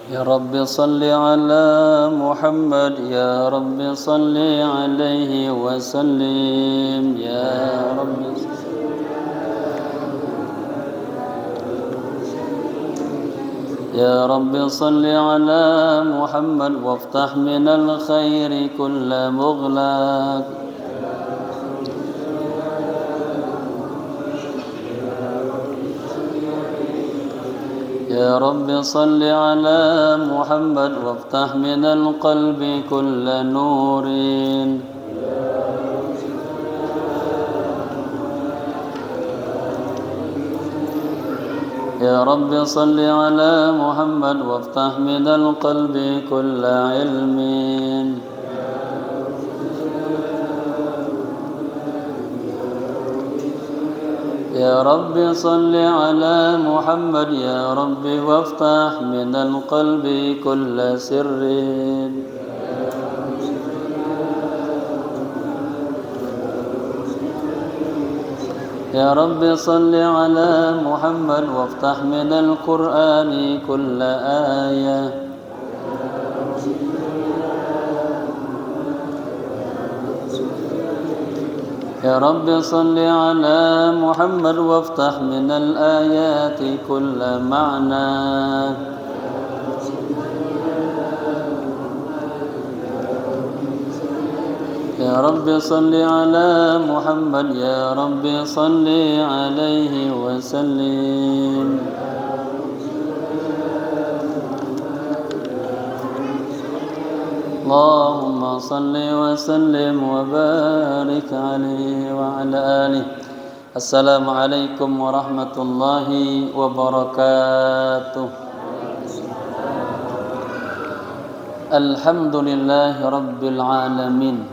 يا رب صل على محمد يا رب صل عليه وسلم يا رب صل على محمد وافتح من الخير كل مغلق يا رب صل على محمد وافتح من القلب كل نور يا رب صل على محمد وافتح من القلب كل علم يا رب صل على محمد يا رب وافتح من القلب كل سر يا رب صل على محمد وافتح من القرآن كل آية يا رب صل على محمد وافتح من الآيات كل معنى يا رب صل على محمد يا رب صل عليه وسلم اللهم صل وسلم وبارك عليه وعلى آله. Assalamualaikum warahmatullahi wabarakatuh. Alhamdulillahi rabbil alamin.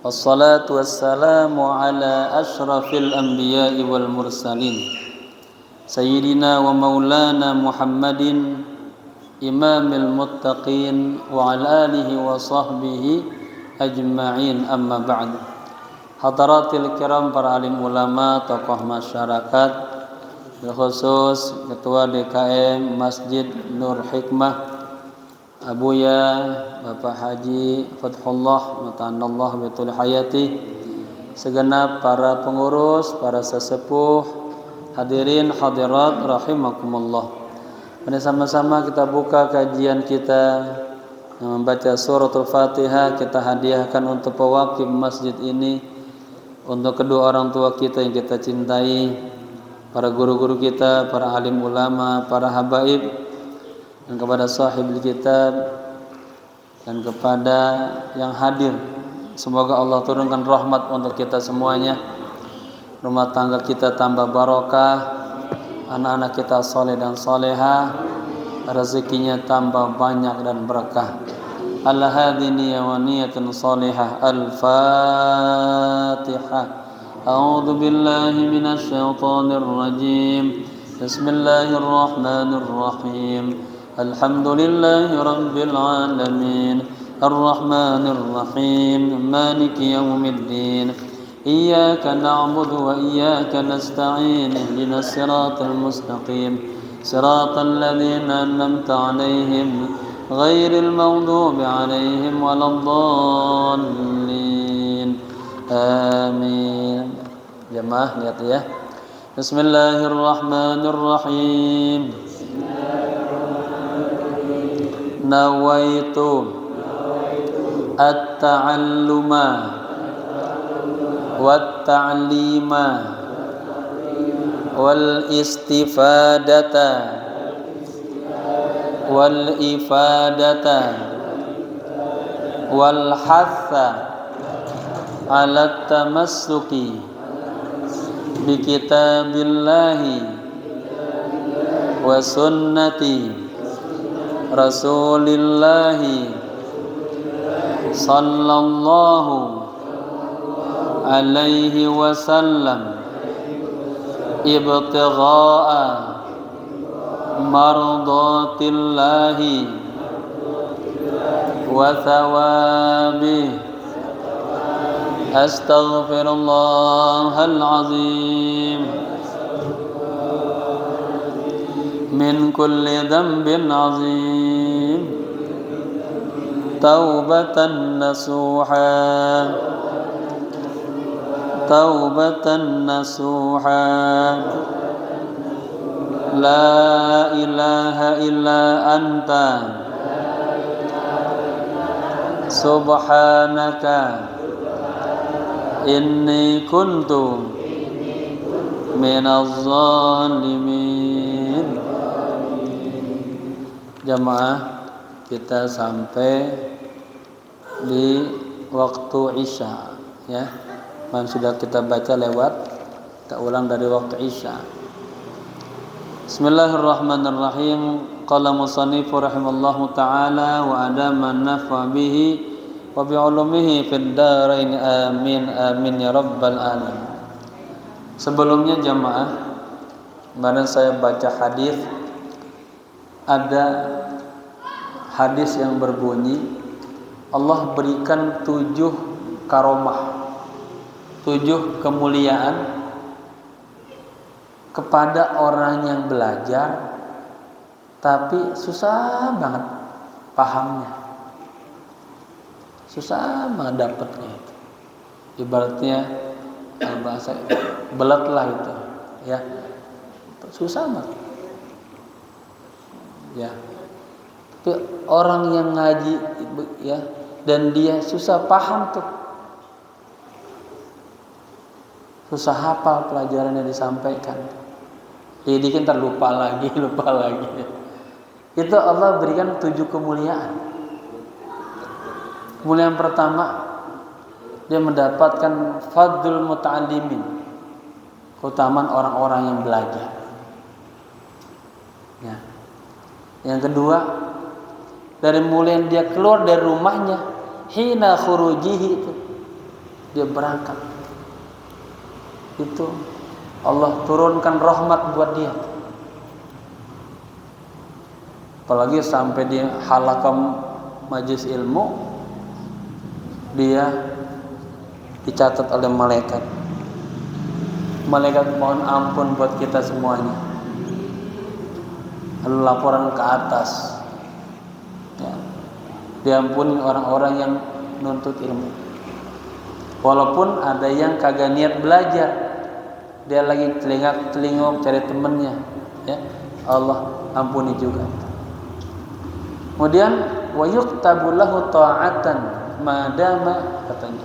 Wassalatu wassalamu ala ashrafil anbiya'i wal mursalin Sayyidina wa maulana Muhammadin imamil muttaqin wa ala alihi wa sahbihi ajma'in, amma ba'du. Hadaratil kiram, para alim ulama, tokoh masyarakat, khusus Ketua DKM Masjid Nur Hikmah Abuya Bapak Haji Fathullah Mata'anallah Betul Hayati, segenap para pengurus, para sesepuh, hadirin hadirat rahimakumullah. Mari sama-sama kita buka kajian kita membaca suratul Fatihah. Kita hadiahkan untuk pewakif masjid ini, untuk kedua orang tua kita yang kita cintai, para guru-guru kita, para alim ulama, para habaib, dan kepada sahib kitab, dan kepada yang hadir. Semoga Allah turunkan rahmat untuk kita semuanya, rumah tangga kita tambah barokah, anak-anak kita soleh dan soleha, rezekinya tambah banyak dan berkah. Ala hadhi niyya wa niyatun salihah. Al-Fatihah. A'udzu billahi minasy syaithanir rajim. Bismillahirrahmanirrahim. Alhamdulillahi rabbil alamin. Ar-Rahmanir Rahim. Maliki yaumiddin. Iyyaka na'budu wa iyyaka nasta'in. Ihdinas siratal mustaqim. Siratal ladzina an'amta 'alaihim ghairil maghdubi 'alaihim waladdallin. Amin. Jemaah lihat ya. Bismillahirrahmanirrahim. Nawaitu at-ta'alluma wat-ta'lima wal istifadata wal ifadata wal hatha ala tamassuki bi kitabillahi wa sunnati Rasulillahi sallallahu alaihi wasallam ibtigha'a mardatillahi wa thawabih. Astaghfirullahal azim. min kulli dhanbin 'azim taubatan nasuha la ilaha illa anta subhanaka inni kuntu minaz zalimin. Jamaah, kita sampai di waktu Isya ya. Yang sudah kita baca lewat, kita ulang dari waktu Isya. Bismillahirrahmanirrahim. Qala musannifu rahimallahu ta'ala wa adama nafa bihi wa bi'ulumihi fid dharain amin amin ya rabbal alamin. Sebelumnya jamaah, kemarin saya baca hadis, ada hadis yang berbunyi Allah berikan 7 karomah, 7 kemuliaan kepada orang yang belajar tapi susah banget pahamnya, susah banget dapatnya itu. Ibaratnya bahasa belat lah itu ya, susah banget ya. Tapi orang yang ngaji ya dan dia susah paham tuh, susah hafal pelajaran yang disampaikan, jadi kita lupa lagi. Itu Allah berikan 7 kemuliaan. Kemuliaan pertama, dia mendapatkan fadlul muta'allimin, keutamaan orang-orang yang belajar ya. Yang kedua, dari mulai dia keluar dari rumahnya, hina khurujihi, itu dia berangkat, itu Allah turunkan rahmat buat dia. Apalagi sampai di halaqah majlis ilmu, dia dicatat oleh malaikat. Malaikat mohon ampun buat kita semuanya. Lalu laporan ke atas ya, diampuni orang-orang yang nuntut ilmu. Walaupun ada yang kagak niat belajar, dia lagi telingok cari temennya ya, Allah ampuni juga. Kemudian wa yuktabu lahu ta'atan madama, katanya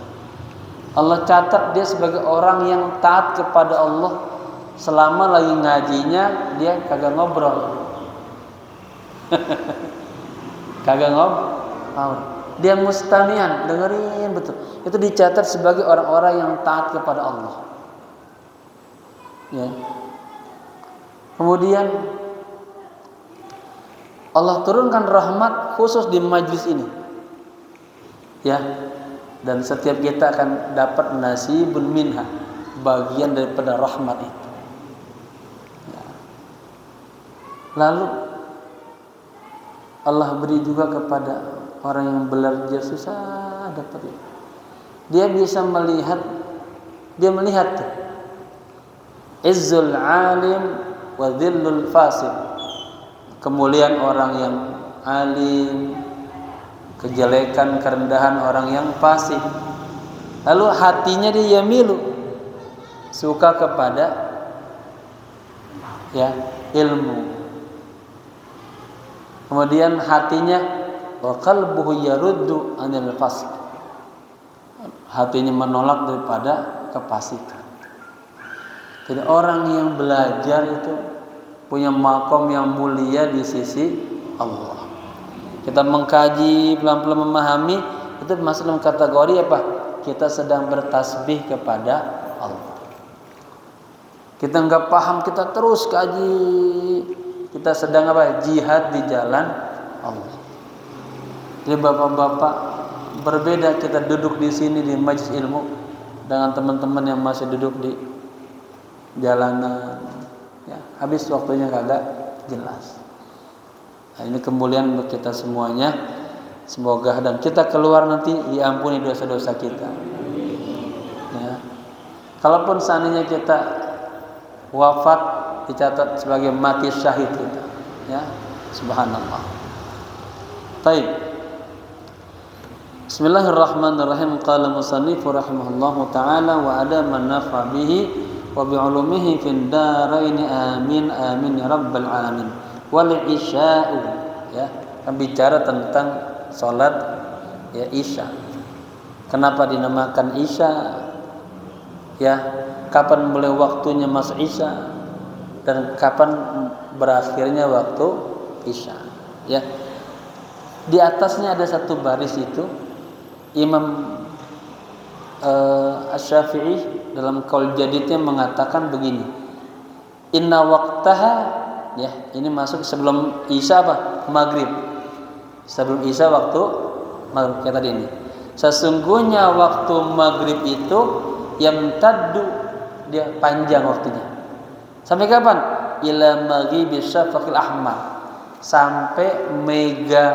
Allah catat dia sebagai orang yang taat kepada Allah selama lagi ngajinya dia kagak ngobrol. Kagak ngobrol. Dia mustamian, dengerin betul. Itu dicatat sebagai orang-orang yang taat kepada Allah. Ya. Kemudian Allah turunkan rahmat khusus di majlis ini. Ya. Dan setiap kita akan dapat nasibun minha, bagian daripada rahmat itu. Ya. Lalu Allah beri juga kepada orang yang belajar susah dapat itu. Dia bisa melihat, dia melihat tuh, izzul alim wa dhillul fasid, kemuliaan orang yang alim, kejelekan, kerendahan orang yang fasik. Lalu hatinya dia yamilu, suka kepada ya ilmu. Kemudian hatinya wa qalbuhu yaruddu anil fasik, hatinya menolak daripada kefasikan. Jadi orang yang belajar itu punya makom yang mulia di sisi Allah. Kita mengkaji, pelan-pelan memahami, itu masuk dalam kategori apa? Kita sedang bertasbih kepada Allah. Kita enggak paham, kita terus kaji. Kita sedang apa? Jihad di jalan Allah. Jadi bapak-bapak, berbeda kita duduk di sini di majelis ilmu dengan teman-teman yang masih duduk di jalanan. Ya, habis waktunya kagak jelas. Nah, ini kemuliaan untuk kita semuanya. Semoga dan kita keluar nanti diampuni dosa-dosa kita. Ya. Kalaupun seandainya kita wafat, dicatat sebagai mati syahid kita. Ya, subhanallah. Baik. Bismillahirrahmanirrahim. Qala musannif rahimahullahu taala wa ada man nafa bihi wa bi ulumihi fid darain amin amin ya rabbal alamin. Wal isya'u, ya, kan bicara tentang salat ya isya. Kenapa dinamakan isya? Ya, kapan mulai waktunya masuk isya dan kapan berakhirnya waktu isya, ya. Di atasnya ada satu baris itu Imam Asy-Syafi'i dalam qaul jadidnya mengatakan begini, inna waqtaha, ya, ini masuk sebelum isya apa? Maghrib. Sebelum isya waktu maghrib kayak tadi ini. Sesungguhnya waktu maghrib itu yamtaddu, dia panjang waktunya. Sampai kapan? Ila maghibi syafaqil ahmar, sampai mega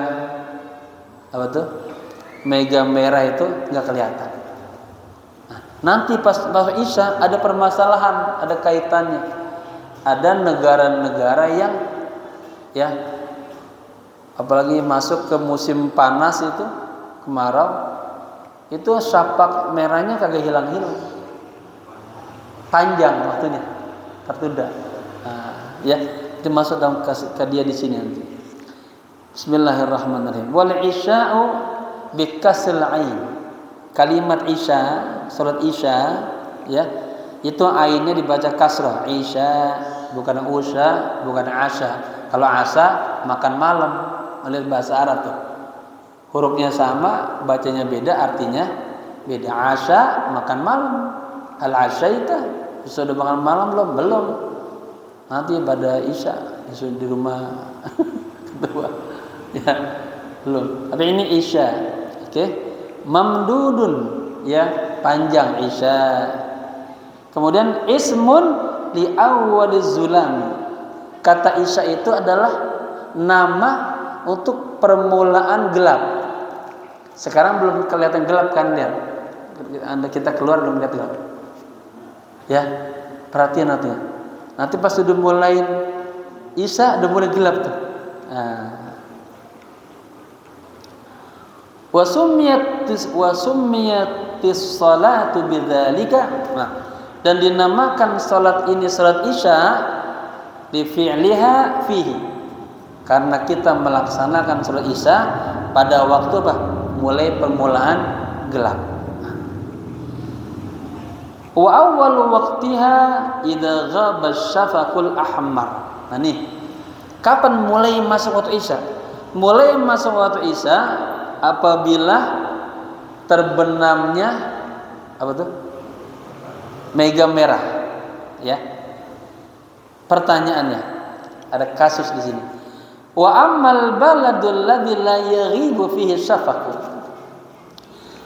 apa tuh? Mega merah itu nggak kelihatan. Nah, nanti pas masuk isya ada permasalahan, ada kaitannya. Ada negara-negara yang, ya, apalagi masuk ke musim panas itu, kemarau, itu syapak merahnya kagak hilang-hilang, panjang waktunya, tertunda. Nah, ya, itu masuk dalam kadia di sini nanti. Bismillahirrahmanirrahim. Wal isya'u bikasril ain. Kalimat isya, salat isya, ya, itu ainnya dibaca kasrah. Isya, bukan usya, bukan asya. Kalau asya makan malam, oleh bahasa Arab tuh. Hurufnya sama, bacanya beda, artinya beda. Asya makan malam. Al asyaita, sudah makan malam belum? Belum. Nanti pada isya, sudah di rumah kedua. Ya, belum. Tapi ini isya. Oke. Mamdudun, ya, panjang isya. Kemudian ismun li awwaliz zulam. Kata isya itu adalah nama untuk permulaan gelap. Sekarang belum kelihatan gelap kan, lihat. Kita keluar belum kelihatan gelap. Ya, perhatian nanti. Nanti pas sudah mulai isya udah mulai gelap tuh. Nah. Wa summiyatis salatu bidzalika. Nah, dan dinamakan salat ini salat isya bi fi'liha fihi, karena kita melaksanakan salat isya pada waktu apa? Mulai permulaan gelap. Wa awwalu waqtiha idza ghaba syafaqul ahmar. Nah, nih, kapan mulai masuk waktu isya? Mulai masuk waktu isya apabila terbenamnya apa tuh? Mega merah, ya. Pertanyaannya, ada kasus di sini. Wa ammal baladul ladzi la yaghibu fihi syafaq.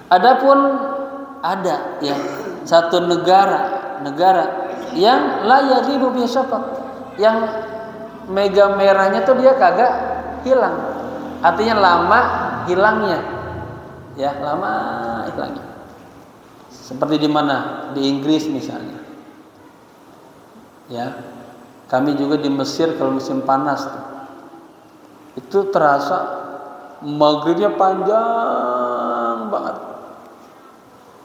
Adapun ada, ya, satu negara yang la yaghibu fihi syafaq, yang mega merahnya tuh dia kagak hilang. Artinya lama hilangnya, ya, lama hilangnya. Seperti di mana? Di Inggris misalnya, ya. Kami juga di Mesir kalau musim panas tuh, itu terasa maghribnya panjang banget.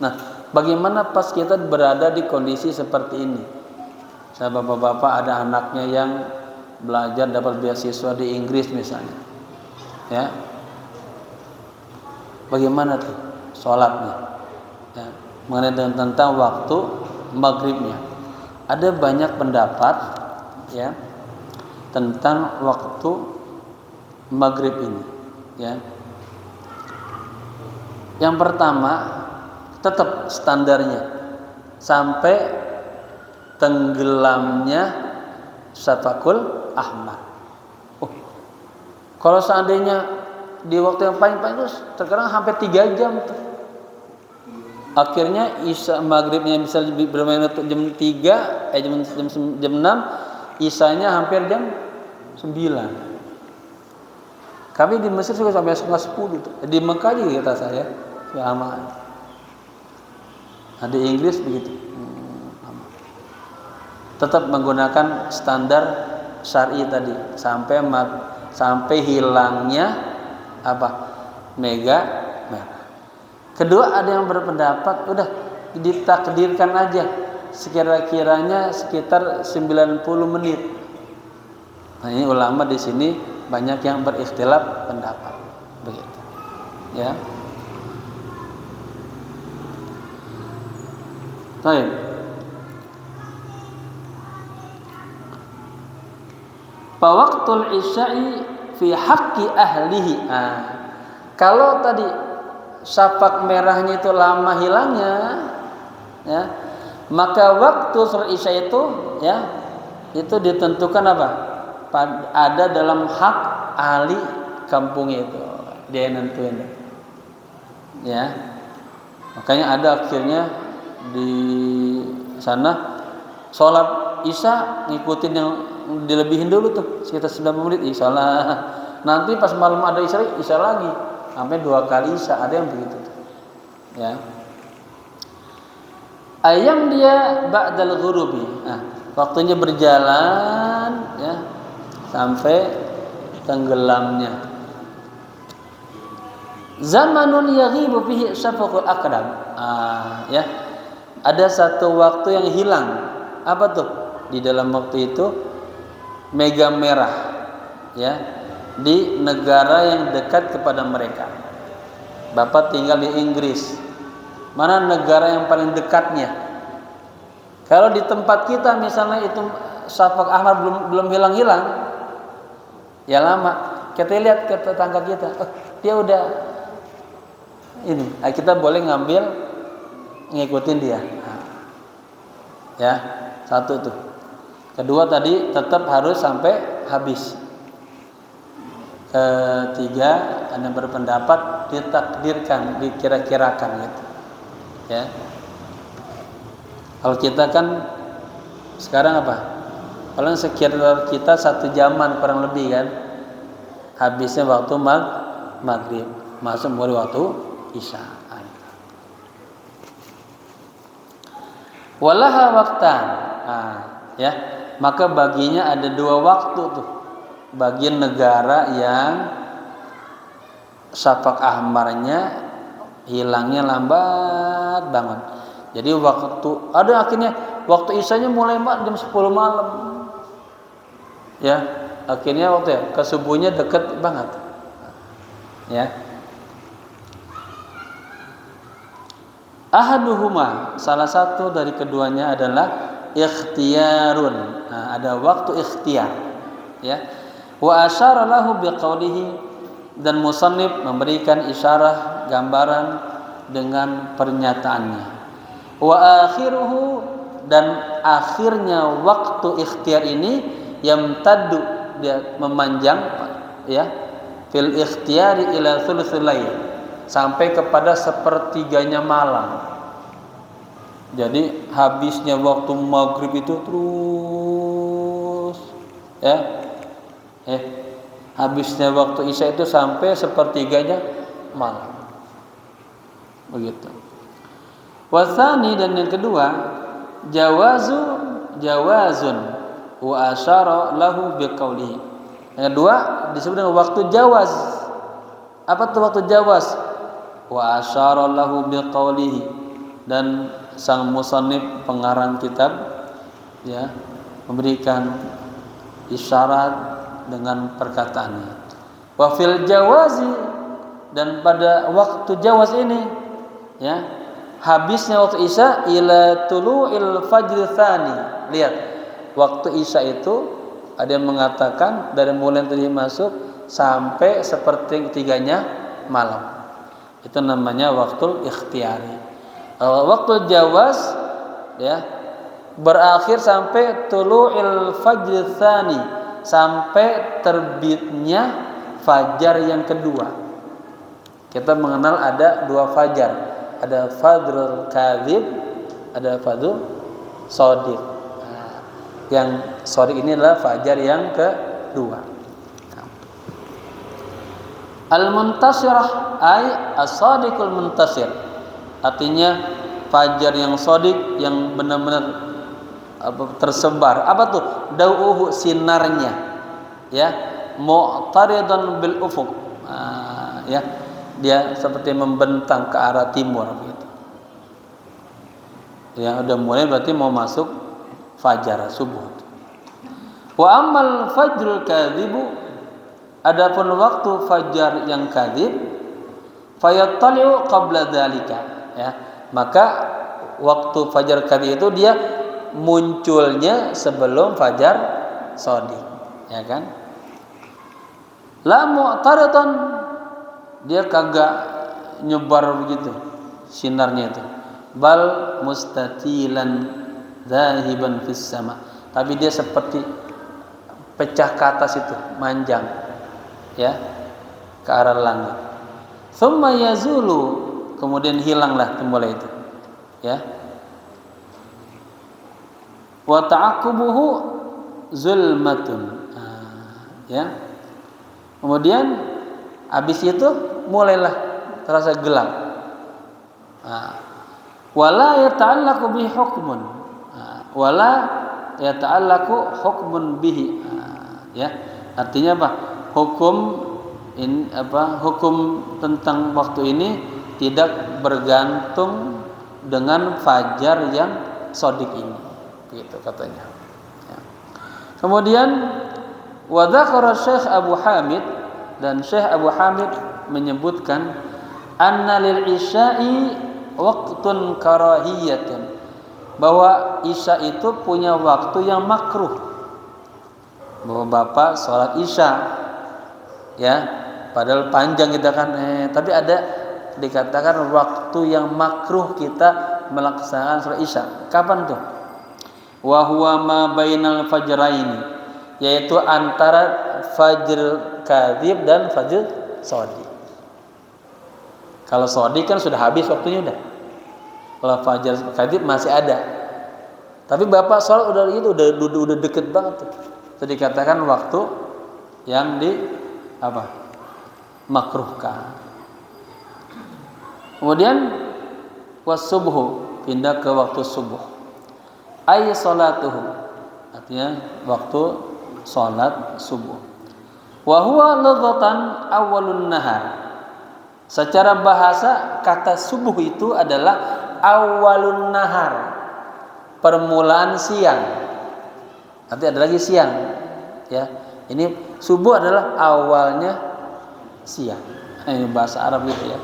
Nah, bagaimana pas kita berada di kondisi seperti ini? Saya bapak-bapak ada anaknya yang belajar dapat beasiswa di Inggris misalnya, ya. Bagaimana tuh sholatnya, ya, mengenai tentang waktu maghribnya? Ada banyak pendapat, ya, tentang waktu maghrib ini, ya. Yang pertama, tetap standarnya sampai tenggelamnya syafaqul ahmar. Kalau seandainya di waktu yang paling itu terkadang hampir 3 jam tuh. Akhirnya isya maghribnya bisa bermain jam 3, jam 6, isyanya hampir jam 9. Kami di Mesir juga sampai setengah 10 tuh. Di Mekah juga kata saya lama. Nah, di Inggris begitu. Tetap menggunakan standar syar'i tadi sampai hilangnya apa? Mega merah. Kedua ada yang berpendapat udah ditakdirkan aja sekira-kiranya sekitar 90 menit. Nah, ini ulama di sini banyak yang berikhtilaf pendapat begitu. Ya. Baik. Fawaqtul isya'i fi haqqi ahlihi. Kalau tadi syafaq merahnya itu lama hilangnya, ya, maka waktu sholat isya itu, ya, itu ditentukan apa? Ada dalam hak ahli kampung itu, dia nentuin, ya. Makanya ada akhirnya di sana sholat isya ngikutin yang dilebihin dulu tuh sekitar 90 menit isya lah. Nanti pas malam ada isya lagi sampai 2 kali isya, ada yang begitu tuh. Ya. Ayam dia ba'dal ghurubi. Waktunya berjalan, ya, sampai tenggelamnya. Zamanun yaghibu fihi syafaqul aqdam. Ya. Ada satu waktu yang hilang. Apa tuh? Di dalam waktu itu mega merah, ya, di negara yang dekat kepada mereka. Bapak tinggal di Inggris. Mana negara yang paling dekatnya? Kalau di tempat kita misalnya itu syafaq ahmar belum hilang-hilang, ya lama. Kita lihat ke tetangga kita, dia udah ini, kita boleh ngambil ngikutin dia. Ya, satu tuh. Kedua tadi tetap harus sampai habis. Ketiga, ada berpendapat ditakdirkan, dikira-kirakan gitu. Ya. Kalau kita kan sekarang apa? Kalau sekitar kita 1 jaman kurang lebih kan. Habisnya waktu maghrib, masuk mulai waktu isya. Walaha waqtan. Ya. Maka baginya ada 2 waktu tuh. Bagian negara yang syafaq ahmarnya hilangnya lambat banget. Jadi waktu ada akhirnya waktu isyanya mulai jam 10 malam. Ya, akhirnya waktu ke subuhnya dekat banget. Ya. Ahaduhuma, salah satu dari keduanya adalah ikhtiyarun. Ada waktu ikhtiyar. Ya. Wa asyara lahu biqaulihi, dan musannif memberikan isyarah gambaran dengan pernyataannya. Wa akhiruhu, dan akhirnya waktu ikhtiar ini yamtaddu, dia memanjang, ya, fil ikhtiyari ila thuluthil lail, sampai kepada 1/3 malam. Jadi habisnya waktu maghrib itu terus, ya, habisnya waktu isya itu sampai 1/3 malam. Begitu. Wasani, dan yang kedua, jawazun wa asyara lahu biqaulihi. Yang kedua disebut dengan waktu jawaz. Apa tuh waktu jawaz? Wa asyara lahu biqaulihi, dan sang musannif pengarang kitab, ya, memberikan isyarat dengan perkataannya. Wa fil jawazi, dan pada waktu jawaz ini, ya, habisnya waktu isya ila tulu'il fajr tsani. Lihat, waktu isya itu ada yang mengatakan dari mulai tadi masuk sampai 1/3 malam. Itu namanya waktu ikhtiyari. Waktu jawaz, ya, berakhir sampai tulu'il fajr tsani, sampai terbitnya fajar yang kedua. Kita mengenal ada 2 fajar, ada fajrul kadzib, ada fajrul shadiq. Yang shadiq ini adalah fajar yang kedua. Al-muntasirah ay as-shadiqul muntasir, artinya fajar yang shadiq, yang benar-benar tersebar. Apa tuh? Dau'uhu, sinarnya. Ya, mu'taridan bil ufuq. Ya, dia seperti membentang ke arah timur gitu. Ya, udah mulai berarti mau masuk fajar subuh. Wa ammal fajrul kadzibu, adapun waktu fajar yang kadzib, fayattali'u qabla dzalika, ya. Maka waktu fajar kadzib itu dia munculnya sebelum fajar shadiq, ya kan? La mu'taridan, dia kagak nyebar begitu sinarnya itu. Bal mustatilan zahiban fis sama. Tapi dia seperti pecah ke atas itu, manjang, ya, ke arah langit. Tsumma yazulu, kemudian hilanglah mulai itu, ya. Wa ta'aqubuhu zulmatun, ya. Kemudian habis itu mulailah terasa gelap. Wala yata'allaqu bihi hukmun. Wala yata'allaqu hukmun bihi. Ya. Artinya apa? Hukum tentang waktu ini tidak bergantung dengan fajar yang shadiq ini. Begitu katanya. Ya. Kemudian wa dzakara Syekh Abu Hamid, dan Syekh Abu Hamid menyebutkan anna lil isya'i waqtun karahiyatun, bahwa isya itu punya waktu yang makruh. Bahwa bapak sholat isya, ya, padahal panjang kita kan, tapi ada dikatakan waktu yang makruh kita melaksanakan sholat isya. Kapan tuh? Wa huwa ma bainal fajraini, yaitu antara fajr kadzib dan fajr shadiq. Kalau shadiq kan sudah habis waktunya udah. Kalau fajar kadzib masih ada. Tapi bapak sholat udah deket banget tuh. Itu dikatakan waktu yang makruhkan. Kemudian wasubhu, pindah ke waktu subuh. Ay salatuhu, artinya waktu sholat subuh. Wa huwa lughatan awwalun nahar. Secara bahasa kata subuh itu adalah awwalun nahar, permulaan siang. Nanti ada lagi siang, ya. Ini subuh adalah awalnya siang. Ini bahasa Arab gitu, ya.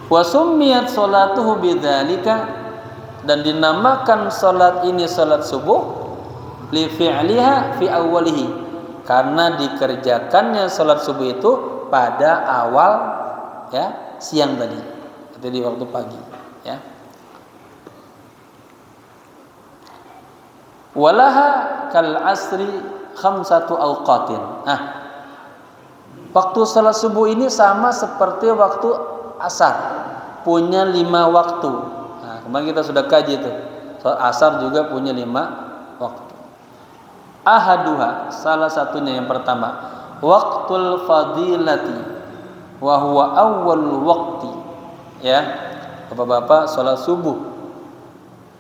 Wa summiyat salatuhu bidzalika, dan dinamakan salat ini salat subuh li fi'liha fi awwalihi, karena dikerjakannya salat subuh itu pada awal, ya, siang tadi, itu di waktu pagi, ya. Walaha kal asri khamsatu awqatin. Waktu salat subuh ini sama seperti waktu asar, punya 5 waktu. Kemarin kita sudah kaji itu. Salat asar juga punya 5 waktu. Ahaduha, salah satunya yang pertama, waqtul fadilati wa huwa awwal waqti, ya. Bapak-bapak salat subuh.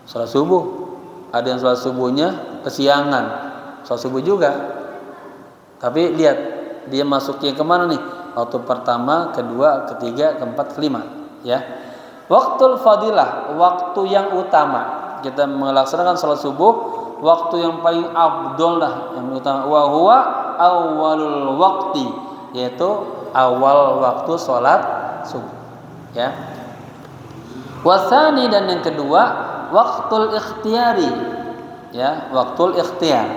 Salat subuh ada yang salat subuhnya kesiangan, salat subuh juga. Tapi lihat dia masuknya kemana nih? Waktu pertama, kedua, ketiga, keempat, kelima, ya. Waqtul fadilah, waktu yang utama. Kita melaksanakan salat subuh, waktu yang paling afdol lah, yang utama. Wa huwa awwalul waqti, yaitu awal waktu salat subuh, ya. Wasani, dan yang kedua, waqtul ikhtiyari, ya, waqtul ikhtiyar.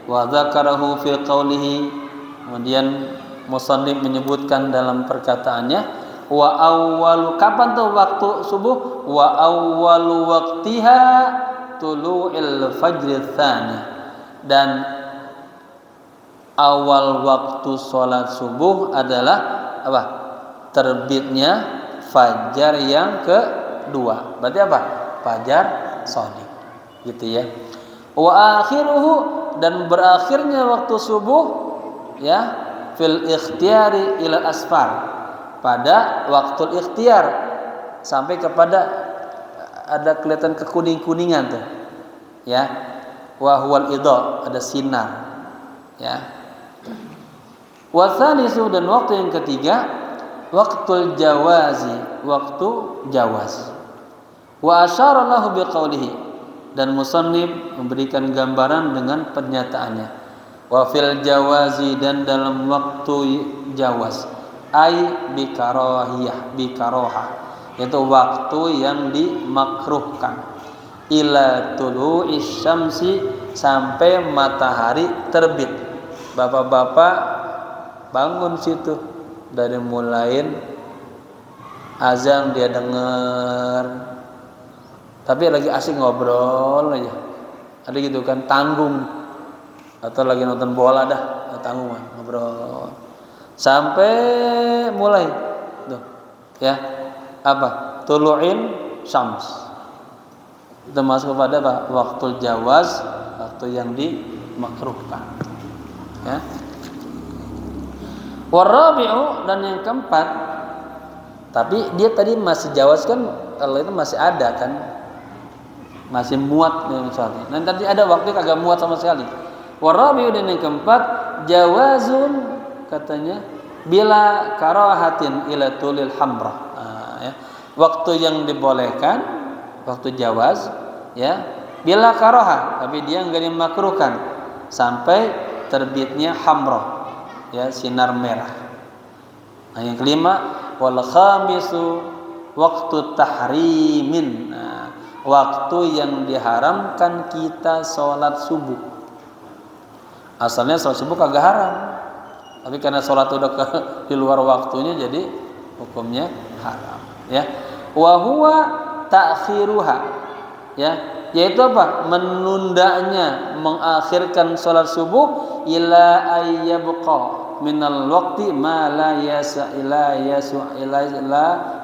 Wa dzakarahu fi qawlihi, kemudian musannif menyebutkan dalam perkataannya, wa awwalu, kapan tuh waktu subuh? Wa awwalu waqtiha tulu'il fajr tsani, dan awal waktu sholat subuh adalah apa? Terbitnya fajar yang kedua. Berarti apa? Fajar shadiq, gitu, ya. Wa akhiruhu, dan berakhirnya waktu subuh, ya, fil ikhtiyari ila asfar, pada waktu ikhtiar sampai kepada ada kelihatan kekuning-kuningan tuh, ya. wa huwal idha, ada sinar, ya. Wa tsalisu, dan waktu yang ketiga waktul jawazi, waktu jawaz. Wa asyara lahu biqaulihi, dan musannif memberikan gambaran dengan pernyataannya. Wa fil jawazi, dan dalam waktu jawaz, ai bikaroha, yaitu waktu yang dimakruhkan, ila tulu'is syamsi, sampai matahari terbit. Bapak-bapak bangun situ, dari mulain azan dia dengar, tapi lagi asik ngobrol aja, ada gitu kan, tanggung, atau lagi nonton bola dah, tanggungan ngobrol sampai mulai tuh, ya, apa, tulu'in syams, itu masuk kepada apa? Waktu jawaz, waktu yang dimakruhkan, ya. Warabi'u, dan yang keempat, tapi dia tadi masih jawaz kan, kalau itu masih ada kan, masih muat misalnya. Dan tadi ada waktu kagak muat sama sekali. Warabi'u, dan yang keempat, jawazun, katanya, bila karahatin ila tulil hamra. Nah, ya. Waktu yang dibolehkan, waktu jawaz, ya, bila karaha, tapi dia enggak dimakruhkan sampai terbitnya hamra, ya, sinar merah. Nah, yang kelima, wal khamisu waktu tahrimin. Nah, waktu yang diharamkan kita sholat subuh. Asalnya sholat subuh kagak haram, tapi karena sholat udah di luar waktunya, jadi hukumnya haram, ya. Wa huwa ta'khiruha, ya, yaitu apa? Menundanya, mengakhirkan sholat subuh, ila ayyabqa minal waqti ma la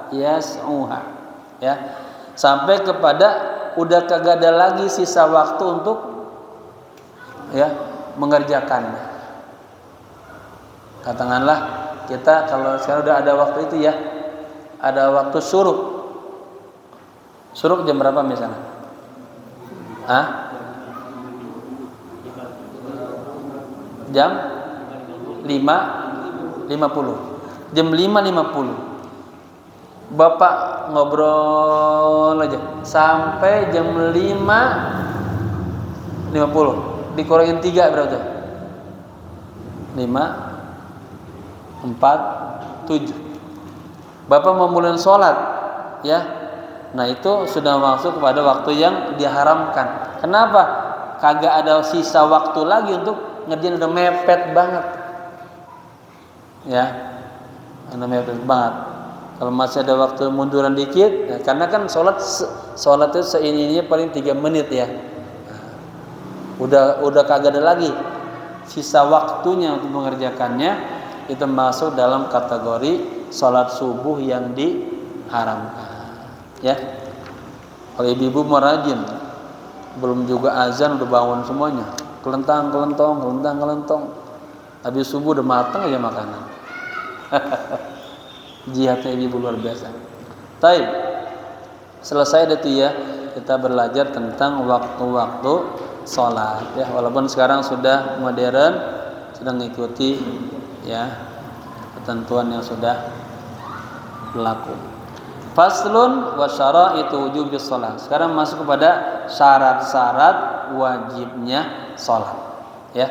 yas'uha, ya, sampai kepada udah kagak ada lagi sisa waktu untuk, ya, mengerjakannya. Katakanlah kita kalau sekarang udah ada waktu itu, ya, ada waktu syuruk. Syuruk jam berapa misalnya? Jam 5.50. Jam 5.50. Bapak ngobrol aja sampai jam 5.50. Dikurangin 3 berapa tuh? 5, 4, 7. Bapak mau mulai sholat, ya. Nah, itu sudah masuk kepada waktu yang diharamkan. Kenapa? Kagak ada sisa waktu lagi untuk ngerjain, udah mepet banget, ya, udah mepet banget. Kalau masih ada waktu munduran dikit, ya, karena kan sholat itu seininya paling 3 menit, ya. Udah kagak ada lagi sisa waktunya untuk mengerjakannya, itu masuk dalam kategori sholat subuh yang diharamkan, ya. Kalau ibu-ibu merajin, belum juga azan udah bangun semuanya, kelentang, habis subuh udah matang aja makanan. Jihadnya ibu luar biasa. Taib, selesai itu, ya, kita belajar tentang waktu-waktu sholat, ya. Walaupun sekarang sudah modern, sudah mengikuti, ya, ketentuan yang sudah berlaku. Faslun wa syara'itu wujubis shalah. Sekarang masuk kepada syarat-syarat wajibnya sholat, ya.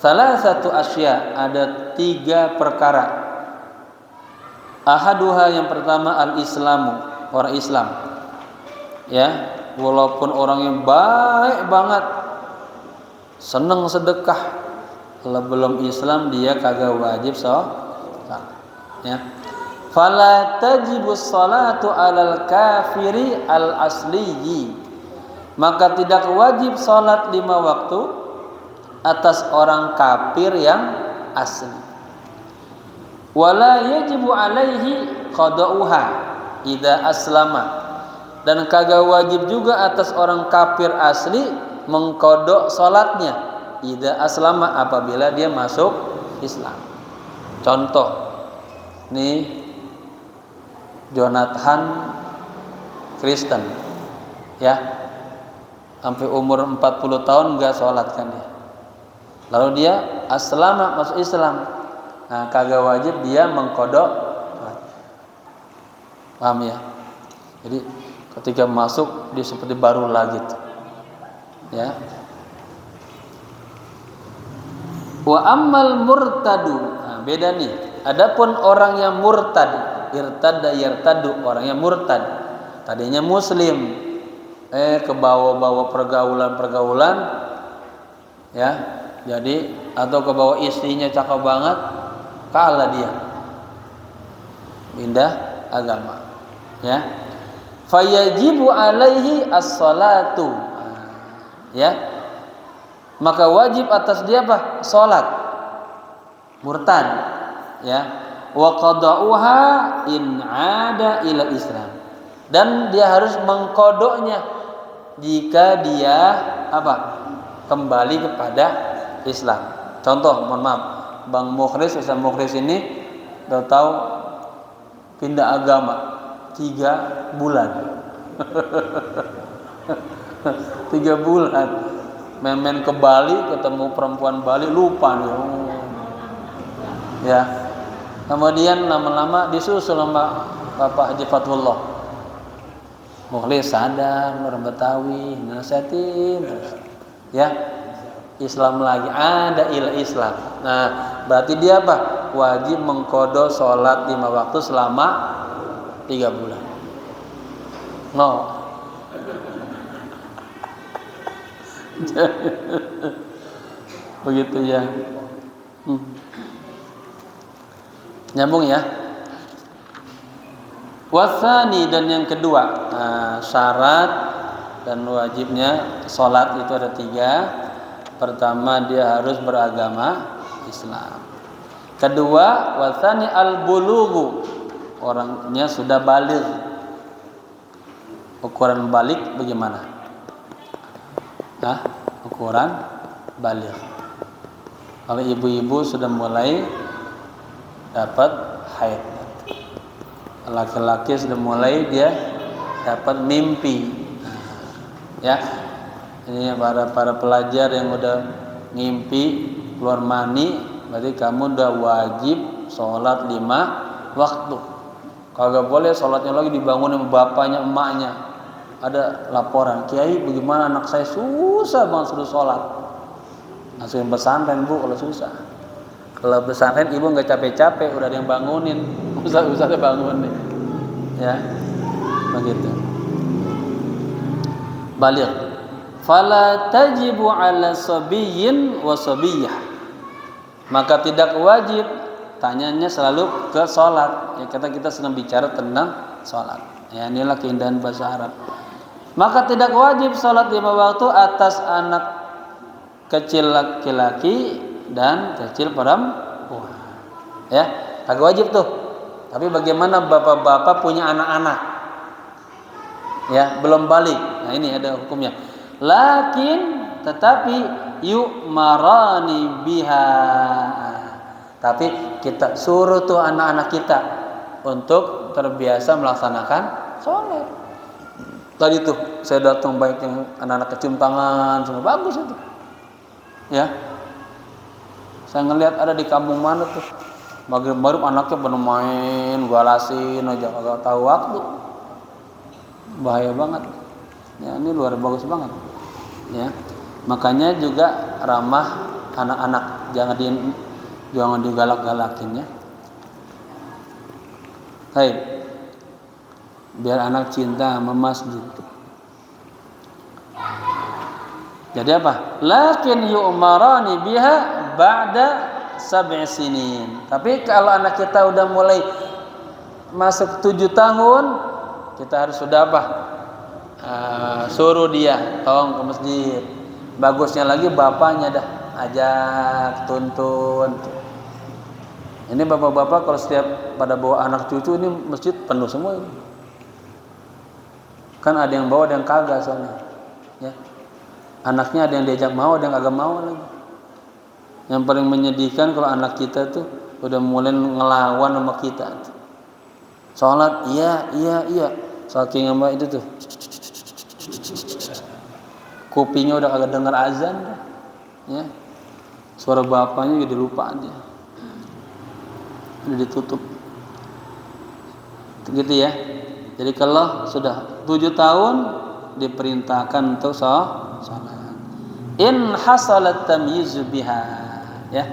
Salah satu asya, ada 3 perkara. Ahaduha, yang pertama, al-islamu, orang Islam, ya, walaupun orang yang baik banget, seneng sedekah, kalau belum Islam dia kagak wajib sholat, ya. Fala tajibus salatu alal kafiri al asliyi, maka tidak wajib sholat 5 waktu atas orang kafir yang asli. Wala yajibu alaihi qada'uha idza aslama, dan kagak wajib juga atas orang kafir asli mengkodok sholatnya idza aslama, apabila dia masuk Islam. Contoh nih, Jonathan Kristen, ya, sampai umur 40 tahun enggak sholat kan dia. Lalu dia aslama, masuk Islam. Nah, kagak wajib dia mengkodok. Paham ya? Jadi ketika masuk dia seperti baru lagi tuh. Ya. Wa ammal murtadu. Nah, beda nih. Adapun orang yang murtad, irtadda yartadu, orang yang murtad. Tadinya muslim, ke bawah-bawah pergaulan ya. Jadi atau ke bawah istrinya cakep banget, kalah dia. Pindah agama. Ya. Fayajibu alaihi as-salatu. Ya. Maka wajib atas dia apa? Salat. Murtad, ya. Wa qada'uha in 'ada ila Islam. Dan dia harus mengkodoknya jika dia apa? Kembali kepada Islam. Contoh, mohon maaf, Bang Mukhlis, Ustaz Mukhlis ini udah tahu pindah agama 3 bulan. 3 bulan. Main ke Bali, ketemu perempuan Bali, lupa nih. Ya. Kemudian lama-lama disusul sama Bapak Haji Fatullah. Mukhlis sadar, orang Betawi, nasihatin. Ya. Islam lagi, ada ila Islam. Nah, berarti dia apa? Wajib mengkodok sholat 5 waktu selama 3 bulan. No. Begitu ya. Nyambung ya. Wasani, dan yang kedua, syarat dan wajibnya sholat itu ada 3. Pertama, dia harus beragama Islam. Kedua, wasani al-bulughu, orangnya sudah baligh. Ukuran baligh bagaimana? Ukuran baligh. Kalau ibu-ibu sudah mulai dapat haid, laki-laki sudah mulai dia dapat mimpi. Ya, ini para pelajar yang udah ngimpi keluar mani, berarti kamu udah wajib sholat 5 waktu. Kagak boleh sholatnya lagi dibangun sama bapaknya, emaknya. Ada laporan, Kiai bagaimana anak saya susah banget suruh sholat. Masukin pesantren bu kalau susah. Kalau pesantren ibu nggak capek-capek, udah ada yang bangunin, usah bangunin. Ya, begitu. Baligh. Fala tajibu ala sabiyyin wa sabiyyah. Maka tidak wajib, tanyanya selalu ke sholat. Ya, kita sedang bicara tentang sholat. Ya, inilah keindahan bahasa Arab. Maka tidak wajib sholat 5 waktu atas anak kecil laki-laki dan kecil perempuan. Ya, kagak wajib tuh. Tapi bagaimana bapak-bapak punya anak-anak? Ya, belum balik. Nah, ini ada hukumnya. Tetapi yu'marani biha. Tapi kita suruh tuh anak-anak kita untuk terbiasa melaksanakan sholat. Tadi tuh saya datang baik yang anak-anak kecium tangan, semua bagus itu. Ya, saya ngelihat ada di kampung mana tuh maghrib anaknya pada main, galasin aja, kagak tahu waktu. Bahaya banget. Ya, ini luar bagus banget. Ya, makanya juga ramah anak-anak, jangan digalak-galakin ya. Hai, biar anak cinta sama masjid. Jadi apa? Lakin yu'marani biha ba'da 7 sinin. Tapi kalau anak kita udah mulai masuk 7 tahun, kita harus sudah apa? Suruh dia tolong ke masjid. Bagusnya lagi bapaknya dah ajak, tuntun. Ini bapak-bapak kalau setiap pada bawa anak cucu ini masjid penuh semua ini. Kan ada yang bawa, ada yang kagak soalnya. Ya. Anaknya ada yang diajak mau, ada yang kagak mau lagi. Yang paling menyedihkan kalau anak kita tuh udah mulai ngelawan sama kita. Sholat, iya. Saking sama itu tuh. kupingnya udah kagak dengar azan dah. Ya. Suara bapaknya udah lupa dia. Udah ditutup. Gitu ya. Jadi kalau sudah 7 tahun diperintahkan untuk salat. In hasalat tamyizu biha, ya.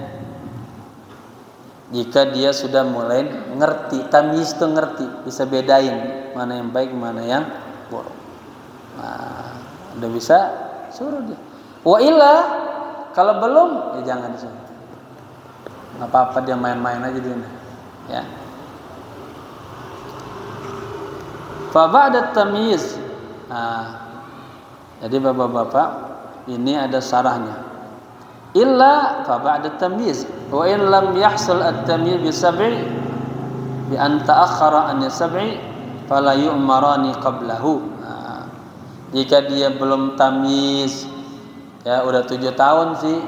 Jika dia sudah mulai ngerti, tamyiz itu ngerti, bisa bedain mana yang baik, mana yang buruk. Nah, udah bisa suruh dia. Wa illa, kalau belum ya jangan disuruh. Enggak apa-apa dia main-main aja dia. Ya. Fa ba'da tamyiz. Nah, jadi bapak-bapak, ini ada syarahnya. Illa fa ba'da tamyiz wa in lam yahsul at-tamyiz bi sab'i bi an ta'akhkhara an sab'i fala yu'marani qablahu. Nah, jika dia belum tamyiz, ya udah 7 tahun sih,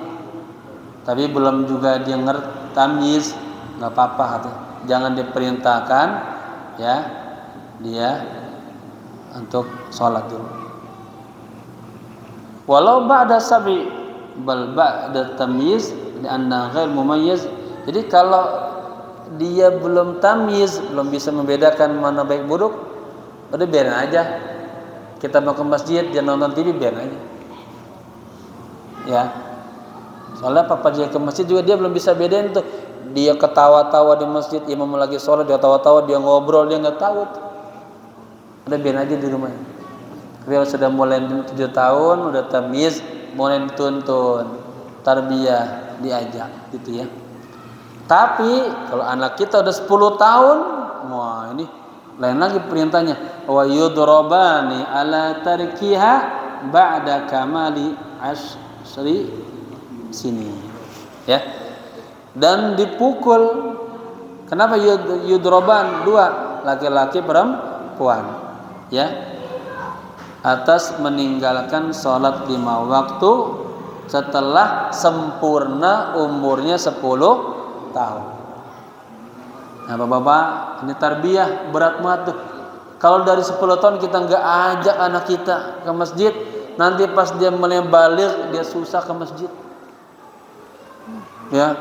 tapi belum juga dia ngerti tamyiz, enggak apa-apa hati. Jangan diperintahkan ya dia untuk sholat dulu. Walau ba'da sab'i bal ba'da tamyiz li'anna ghair mumayyiz. Jadi kalau dia belum tamyiz, belum bisa membedakan mana baik buruk, udah biarin aja. Kita mau ke masjid, dia nonton TV, biarin aja. Ya. Soalnya papa dia ke masjid juga dia belum bisa bedain tuh. Dia ketawa-tawa di masjid, imam lagi sholat, dia tawa-tawa, dia ngobrol, dia nggak tahu tuh. Udah biarin aja di rumah. Kalau sudah mulai 7 tahun, udah tamyiz, mulai dituntun, tarbiyah, diajak gitu ya. Tapi kalau anak kita udah 10 tahun, wah ini lain lagi perintahnya. Wa yudrabani ala tarkiha ba'da kamali asyri sini. Ya. Dan dipukul. Kenapa yudraban? 2, laki-laki perempuan. Ya. Atas meninggalkan sholat 5 waktu setelah sempurna umurnya 10 tahun. Nah bapak-bapak, ini tarbiyah berat banget tuh. Kalau dari 10 tahun kita nggak ajak anak kita ke masjid, nanti pas dia mulai baligh dia susah ke masjid. Ya,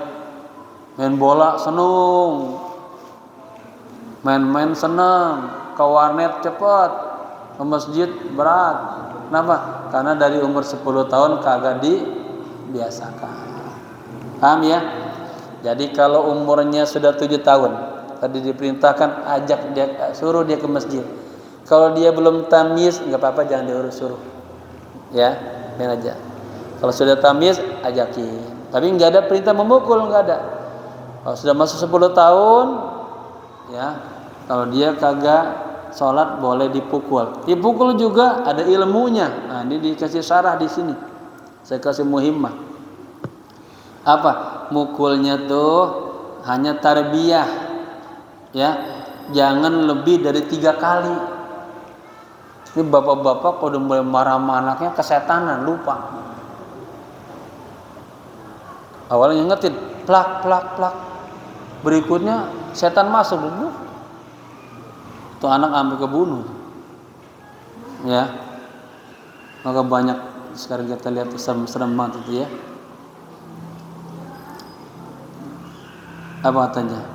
main bola seneng, main-main seneng, ke warnet cepat, ke masjid berat. Kenapa? Karena dari umur 10 tahun kagak dibiasakan. Paham ya? Jadi kalau umurnya sudah 7 tahun, tadi diperintahkan ajak dia, suruh dia ke masjid. Kalau dia belum tamyiz, enggak apa-apa, jangan diurus suruh. Ya, biar aja. Kalau sudah tamyiz, ajakin. Tapi enggak ada perintah memukul, enggak ada. Kalau sudah masuk 10 tahun, ya, kalau dia kagak sholat boleh dipukul. Dipukul juga ada ilmunya. Nah, ini dikasih syarah di sini. Saya kasih muhimmah. Apa? Mukulnya tuh hanya tarbiyah. Ya, jangan lebih dari 3 kali. Ini bapak-bapak kalau udah mulai marah sama anaknya kesetanan, lupa. Awalnya ngetin, plak plak plak. Berikutnya setan masuk dulu. Tuh anak sampai kebunuh. Ya. Maka banyak sekarang kita lihat serem-serem banget itu ya. Apa katanya?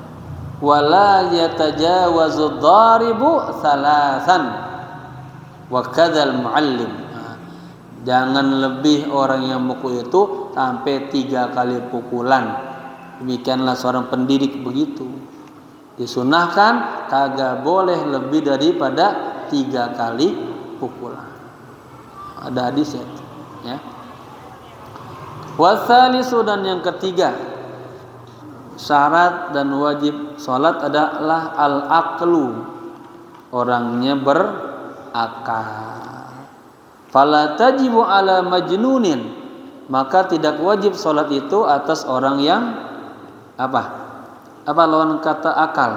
Wala yatajawazu dharibu salasan wa kadzal muallim. Jangan lebih orang yang mukul itu sampai 3 kali pukulan. Demikianlah seorang pendidik begitu. Disunahkan kagak boleh lebih daripada 3 kali pukulan. Ada hadis ya. Wasalisu, dan yang ketiga, syarat dan wajib salat adalah al-aqlu, orangnya berakal. Fala tajibu ala majnunin, maka tidak wajib salat itu atas orang yang apa? Apa lawan kata akal?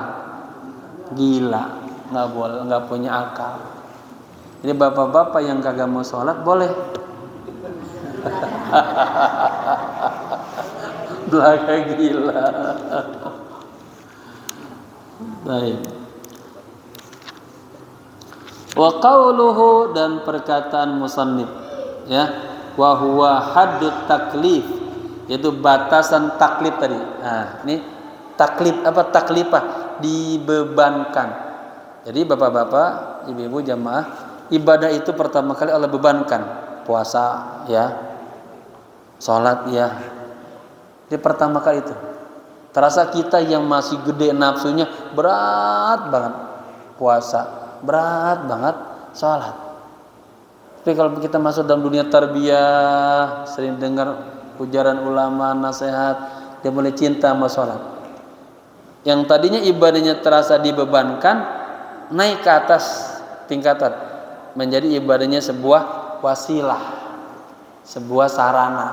Gila, nggak boleh, nggak punya akal. Jadi bapak-bapak yang kagak mau sholat boleh. Belaka gila. Baik. Wa qauluhu, dan perkataan musannif, ya. wa huwa haddut taklif, yaitu batasan taklif tadi. Nah, ini taklif apa taklifah? Dibebankan. Jadi bapak-bapak, ibu-ibu jamaah, ibadah itu pertama kali Allah bebankan. Puasa ya, sholat ya. Jadi pertama kali itu. Terasa kita yang masih gede nafsunya berat banget puasa, berat banget sholat. Tapi kalau kita masuk dalam dunia tarbiyah, sering dengar ujaran ulama, nasihat, dia mulai cinta sama sholat. Yang tadinya ibadahnya terasa dibebankan, naik ke atas tingkatan, menjadi ibadahnya sebuah wasilah, sebuah sarana.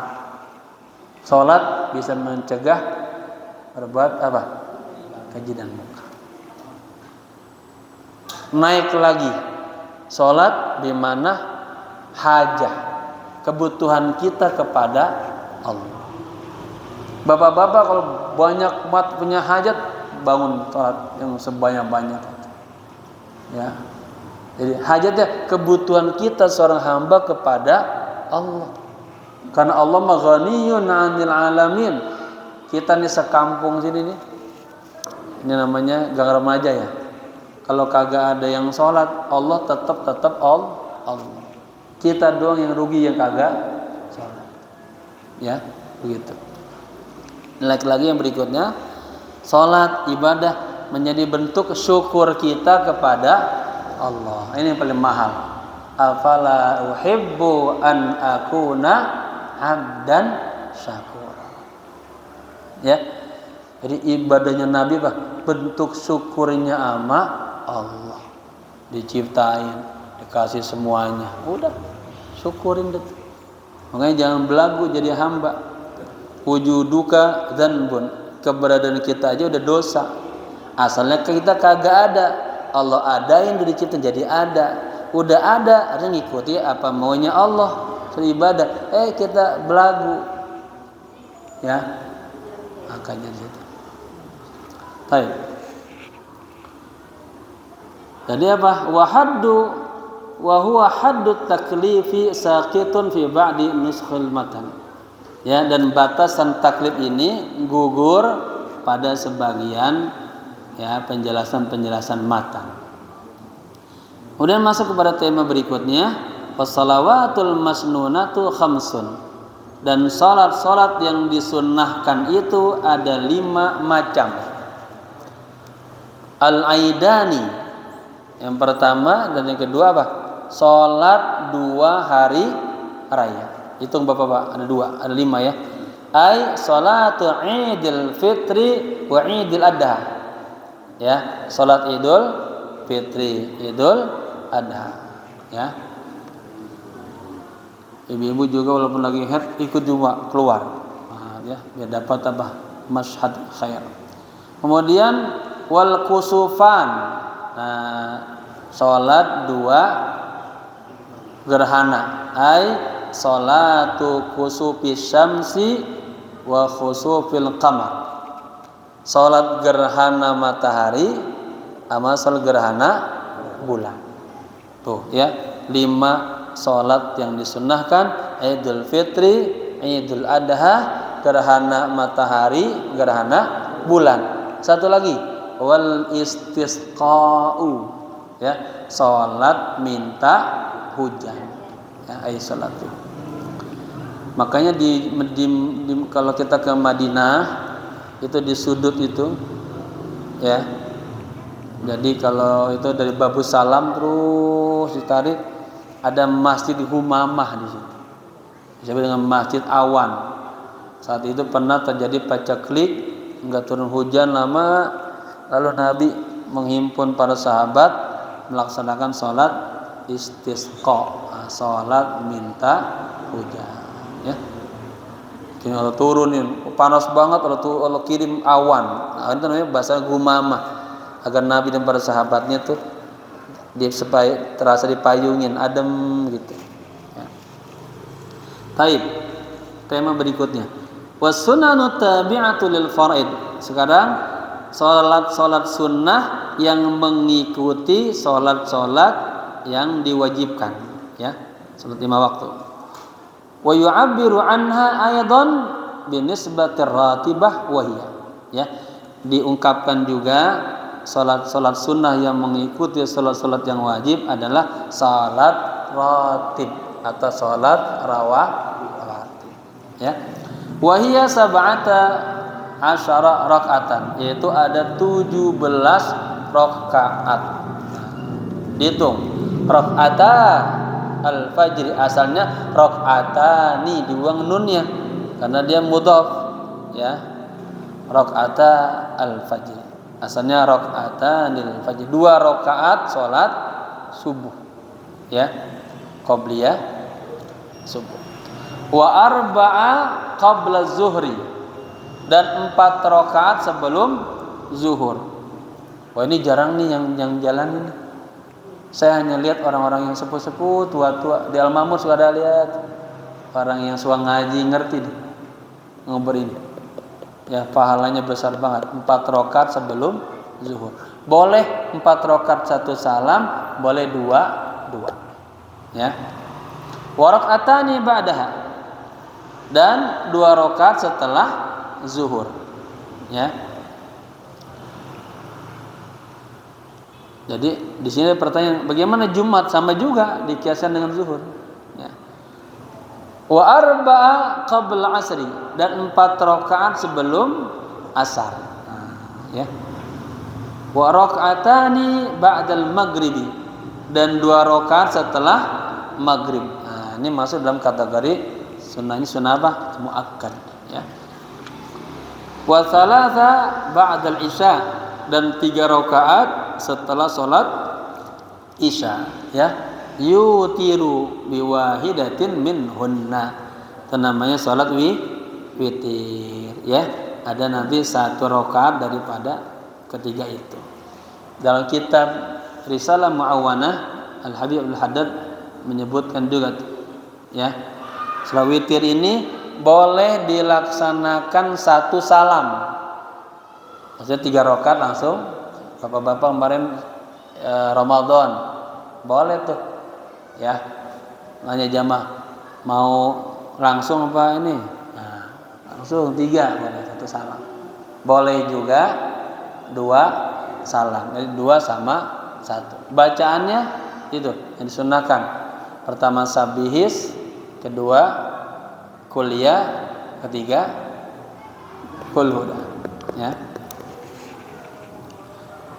Sholat bisa mencegah berbuat apa? Keji dan munkar. Naik lagi, sholat di mana hajah, kebutuhan kita kepada Allah. Bapak-bapak kalau banyak umat punya hajat, bangun sholat yang sebanyak-banyak. Ya, jadi hajatnya kebutuhan kita seorang hamba kepada Allah. Karena Allah maghaniyun 'anil alamin. Kita nih sekampung sini nih, ini namanya gang remaja ya. Kalau kagak ada yang sholat, Allah tetap Allah. Kita doang yang rugi yang kagak sholat. Ya, begitu. Lagi yang berikutnya, sholat ibadah menjadi bentuk syukur kita kepada Allah. Ini yang paling mahal. Afala uhibbu an akuna abdan syakur. Ya, jadi ibadahnya Nabi bentuk syukurnya sama Allah. Diciptain, dikasih semuanya, udah syukurin deh. Makanya jangan belagu jadi hamba. Wujuduka dzanbun, keberadaan kita aja udah dosa. Asalnya kita kagak ada, Allah ada yang dicipta jadi ada. Udah ada, artinya ngikuti apa maunya Allah. Ibadah, kita belagu, ya. Makanya di situ. Baik. Jadi apa? Wa huwa haddut taklifi saqitun fi ba'di nuskhil matan. Ya, dan batasan taklif ini gugur pada sebagian ya penjelasan matan. Kemudian masuk kepada tema berikutnya, was-shalawatul masnunatu khamsun. Dan salat-salat yang disunnahkan itu ada 5 macam. Al-aidani, yang pertama, dan yang kedua apa? Salat 2 hari raya. Hitung bapak-bapak, ada 2, ada 5 ya. Ai salatu Idul Fitri wa Idul Adha. Ya, salat Idul Fitri, Idul Adha. Ya. Ibu-ibu juga walaupun lagi haid ikut juga keluar, ya, biar dapat apa? Masyhad khair. Kemudian wal kusufan. Nah, salat 2 gerhana. Ai salatu kusufi syamsi wa khusufil qamar. Salat gerhana matahari sama salat gerhana bulan. Tuh ya, 5 salat yang disunnahkan: Idul Fitri, Idul Adha, gerhana matahari, gerhana bulan. Satu lagi, wal istisqa'u, ya, salat minta hujan. Ya, salat itu. Makanya kalau kita ke Madinah itu di sudut itu, ya. Jadi kalau itu dari Babus Salam terus ditarik, ada Masjid Humamah di situ. Disebut dengan Masjid Awan. Saat itu pernah terjadi paceklik, enggak turun hujan lama, lalu Nabi menghimpun para sahabat melaksanakan salat istisqa, salat minta hujan, ya. Kalau turunin panas banget, Allah kirim awan. Nah, itu namanya bahasa Humamah, agar Nabi dan para sahabatnya tuh supaya terasa dipayungin, adem gitu. Ya. Taib. Tema berikutnya. Was-sunanu tabi'atu lil faraid. Sekarang salat sunnah yang mengikuti salat yang diwajibkan, ya. Salat 5 waktu. Wa yu'abbiru anha aidan binisbatir ratibah wa hiya. Ya. Diungkapkan juga salat sunnah yang mengikuti salat yang wajib adalah salat ratib atau salat rawatib. Ya. Wa hiya sab'ata asyara rakaatan, yaitu ada 17 rakaat. Dihitung. Rakaata al-fajr asalnya rakaatani, dibuang nunnya karena dia mudhaf, ya. Rakaata al-fajr asalnya rakaatanil fajr, 2 rakaat salat subuh, ya, qabliyah subuh. Wa arba'a qabla zuhri, dan 4 rakaat sebelum zuhur. Wah, ini jarang nih yang jalan ini. Saya hanya lihat orang-orang yang sepuh-sepuh, tua-tua di Al-Mamur, suka ada lihat orang yang suka ngaji ngerti nih ngobrol ini. Ya, pahalanya besar banget. 4 rakaat sebelum zuhur. Boleh 4 rakaat 1 salam, boleh 2. Ya. Wa raka'atani ba'daha, dan 2 rakaat setelah zuhur. Ya. Jadi di sini pertanyaan, bagaimana Jumat? Sama juga dikiaskan dengan zuhur. Ya. Wa arba'a qabla asri, dan 4 rakaat sebelum asar. Ya. Wa raka'atani ba'dal maghribi, dan 2 rakaat setelah maghrib. Nah, ini masuk dalam kategori sunnahnya sunnah apa? Muakkad. Ya. Wa thalatha ba'dal isya, dan 3 rakaat setelah sholat isya. Ya. Yutiru biwahidatin minhunna, itu namanya sholat witir. Ya. Ada nanti 1 rakaat daripada ketiga itu. Dalam kitab Risalah Mu'awanah, Al-Habib Al-Haddad menyebutkan juga, ya, sholat witir ini boleh dilaksanakan 1 salam. Maksudnya 3 rakaat langsung. Bapak-bapak kemarin Ramadan boleh tuh, ya, nanya jamaah mau langsung apa ini, nah, langsung 3 boleh 1 salam. Boleh juga 2 salam, jadi 2 sama 1. Bacaannya itu yang disunahkan, pertama sabihis, kedua kuliah, ketiga qul huwa. Ya.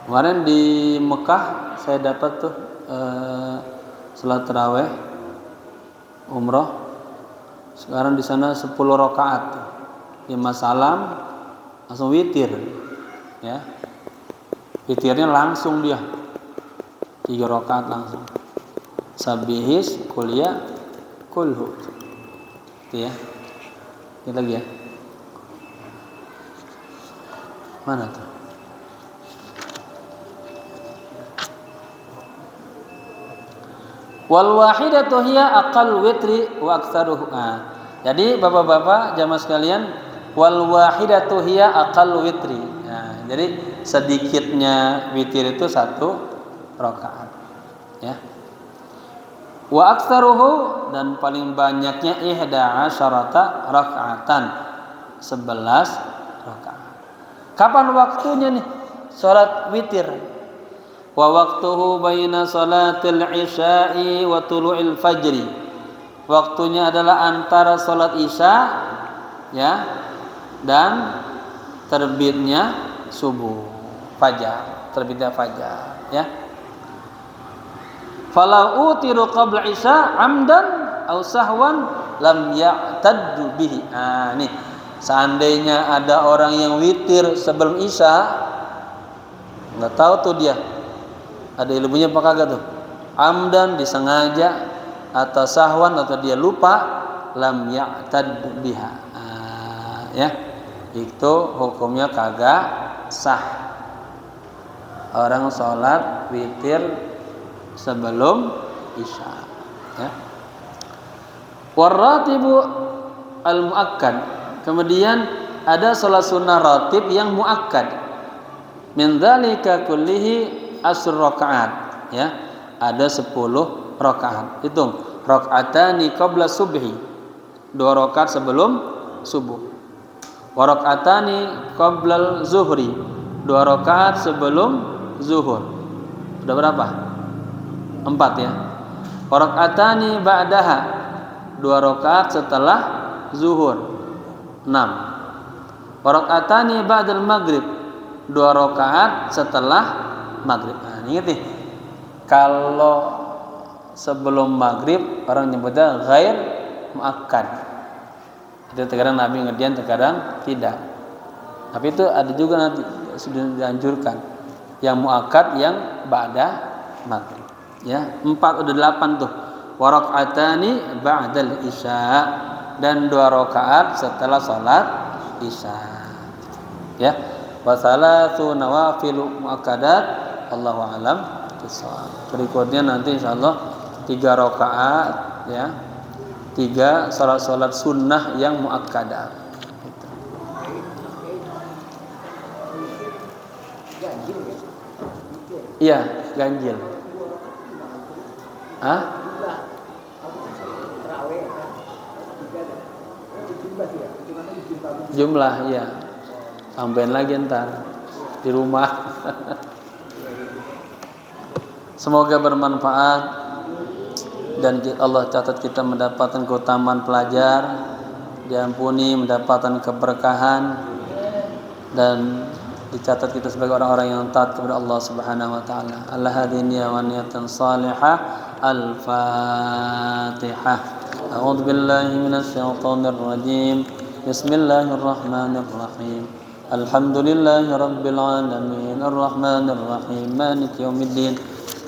Kemarin di Mekah saya dapat tuh salat tarawih umroh. Sekarang di sana 10 rakaat, 5 salam, langsung witir. Ya. Witirnya langsung dia 3 rakaat langsung. Sabihis, kuliah, kulhu. Itu ya. Ini lagi ya. Mana tuh? Wal wahidatu hiya aqal witri wa aktsaruhu. Jadi bapak-bapak jamaah sekalian, wal wahidatu hiya aqal witri. Nah, jadi sedikitnya witir itu 1 rakaat. Ya. Wa aktsaruhu, dan paling banyaknya 11 rakaatan, 11 rakaat. Kapan waktunya nih salat witir? Wa waqtuhu baina salatil isya'i wa tulu'il fajri. Waktunya adalah antara salat isya, ya, dan terbitnya subuh, fajar, terbitnya fajar, ya. Falau utiru qabla isya amdan aw sahwan lam ya'taddu bihi. Nih, seandainya ada orang yang witir sebelum isya, enggak tahu tuh dia ada ilmunya apa kagak tuh. Amdan, disengaja, atau sahwan, atau dia lupa, lam ya'tad biha. Ya. Itu hukumnya kagak sah. Orang sholat witir sebelum isya. Ya. Warratibu al-muakkad. Kemudian ada sholat sunnah ratib yang muakkad. Min dzalika kullihi asr rakaat, ya, ada 10 rakaat. Hitung, rakaatani qabla subhi, 2 rakaat sebelum subuh. Wa raka'atani qablal zuhri, 2 rakaat sebelum zuhur. Sudah berapa? 4 ya. Wa raka'atani ba'daha, 2 rakaat setelah zuhur. 6. Wa raka'atani ba'dal maghrib, 2 rakaat setelah maghrib. Nah, ingat nih. Kalau sebelum maghrib orang nyebutnya ghair muakkad. Itu terkadang Nabi ngerjain, terkadang tidak. Tapi itu ada juga nanti sudah dianjurkan yang muakkad yang ba'da maghrib. Ya, 4 udah 8 tuh. Wa raka'atani ba'dal isya, dan 2 rakaat setelah salat isya. Ya. Wa salatsu nawafilu muakkadat, Allahu a'lam bishawab. Berikutnya nanti insyaallah 3 rakaat ya. 3 salat sunnah yang muakkadah. Gitu. Iya, ganjil. Hah? Jumlah ya. Tambahin lagi ntar di rumah. Semoga bermanfaat dan Allah catat kita mendapatkan keutamaan pelajar, diampuni, mendapatkan keberkahan, dan dicatat kita sebagai orang-orang yang taat kepada Allah Subhanahu wa taala. Al-hadiniya wa niyatan salihah. Al-Fatihah. A'udzu billahi minasy syaithanir rajim. Bismillahirrahmanirrahim. Alhamdulillahi rabbil alamin. Arrahmanir rahim. Maliki yaumiddin.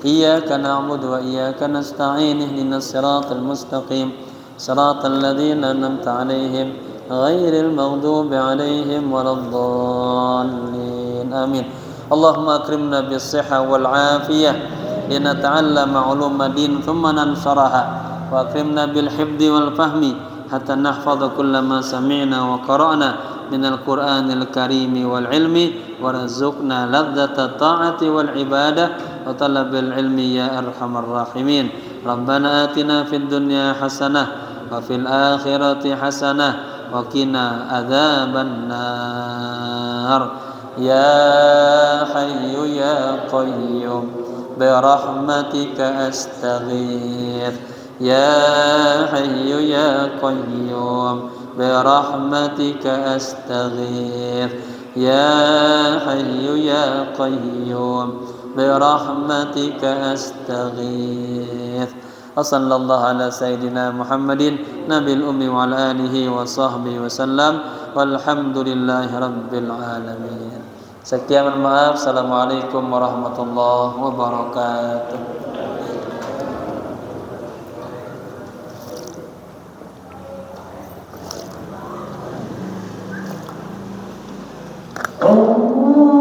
Iyyaka na'budu wa iyyaka nasta'in. Ihdinas siratal mustaqim. Siratal ladzina an'amta 'alaihim ghairil maghdubi 'alaihim waladdallin. Amin. Allahumma akrimna bis-sihha wal 'afiyah linata'allama 'uluma din thumma nansharaha, wa akrimna bil hifdzi wal fahmi hatta nahfadha kulla ma sami'na wa qara'na minal Qur'anil Karim wal ilmi, warzuqna ladzata ta'ati wal ibadah wa talabil ilmi ya arhamar rahimin. Rabbana atina fid dunya hasanah wa fil akhirati hasanah wa qina adzaban nar. Ya hayyu ya qayyum bi rahmatika astaghith. Ya hayyu ya qayyum bi rahmatika astaghith. Ya hayyu ya qayyum bi rahmatika astaghith. Wassallallahu ala sayyidina Muhammadin nabil ummi wa ala alihi wa sahbihi wasallam, walhamdulillahi rabbil alamin. Sekian, maaf. Assalamualaikum warahmatullahi wabarakatuh. Oh